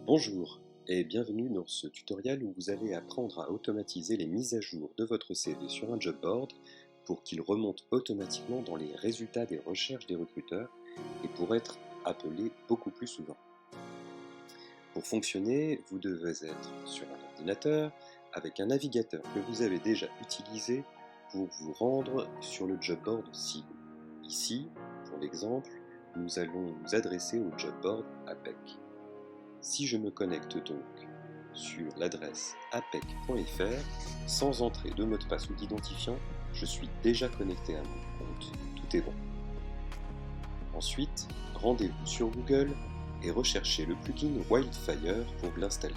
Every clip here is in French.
Bonjour et bienvenue dans ce tutoriel où vous allez apprendre à automatiser les mises à jour de votre CV sur un job board pour qu'il remonte automatiquement dans les résultats des recherches des recruteurs et pour être appelé beaucoup plus souvent. Pour fonctionner, vous devez être sur un ordinateur avec un navigateur que vous avez déjà utilisé pour vous rendre sur le job board cible. Ici, pour l'exemple, nous allons nous adresser au job board APEC. Si je me connecte donc sur l'adresse apec.fr, sans entrer de mot de passe ou d'identifiant, je suis déjà connecté à mon compte, tout est bon. Ensuite, rendez-vous sur Google et recherchez le plugin Wildfire pour l'installer.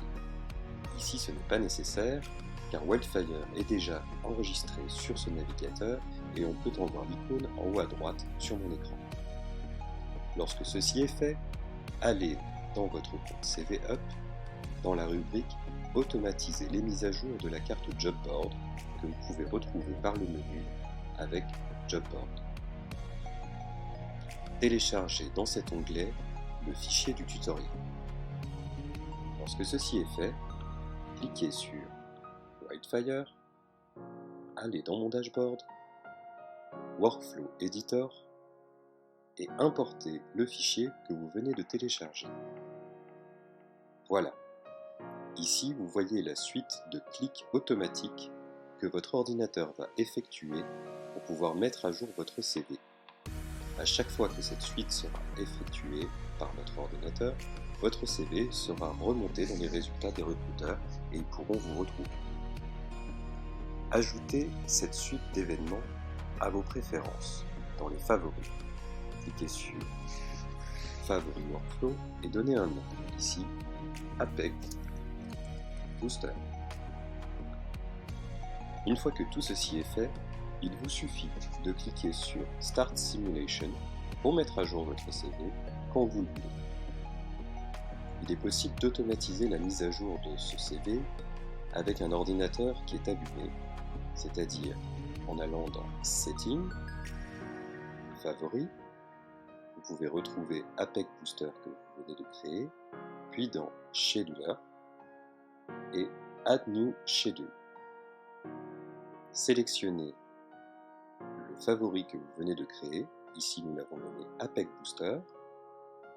Ici ce n'est pas nécessaire, car Wildfire est déjà enregistré sur ce navigateur et on peut en voir l'icône en haut à droite sur mon écran. Lorsque ceci est fait, allez dans votre compte CV Up, dans la rubrique Automatiser les mises à jour de la carte Job Board que vous pouvez retrouver par le menu avec Job Board. Téléchargez dans cet onglet le fichier du tutoriel. Lorsque ceci est fait, cliquez sur Wildfire, allez dans mon dashboard, Workflow Editor et importez le fichier que vous venez de télécharger. Voilà. Ici, vous voyez la suite de clics automatiques que votre ordinateur va effectuer pour pouvoir mettre à jour votre CV. À chaque fois que cette suite sera effectuée par votre ordinateur, votre CV sera remonté dans les résultats des recruteurs et ils pourront vous retrouver. Ajoutez cette suite d'événements à vos préférences dans les favoris. Cliquez sur Favoris Workflow et donnez un nom, ici APEC Booster. Une fois que tout ceci est fait, il vous suffit de cliquer sur Start Simulation pour mettre à jour votre CV quand vous le voulez. Il est possible d'automatiser la mise à jour de ce CV avec un ordinateur qui est allumé, c'est-à-dire en allant dans Settings, Favoris, vous pouvez retrouver APEC Booster que vous venez de créer, puis dans Scheduler et Add New Schedule. Sélectionnez le favori que vous venez de créer, ici nous l'avons nommé APEC Booster,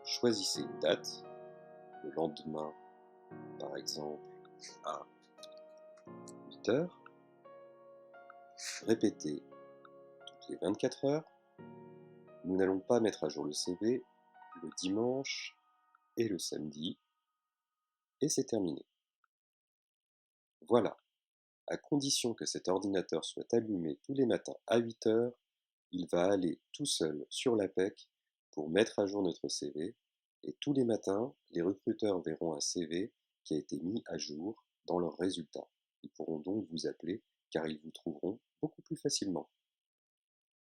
choisissez une date, le lendemain par exemple à 8 heures, répétez toutes les 24 heures, nous n'allons pas mettre à jour le CV le dimanche et le samedi, et c'est terminé. Voilà, à condition que cet ordinateur soit allumé tous les matins à 8 heures, il va aller tout seul sur l'APEC pour mettre à jour notre CV, et tous les matins, les recruteurs verront un CV qui a été mis à jour dans leurs résultats. Ils pourront donc vous appeler car ils vous trouveront beaucoup plus facilement.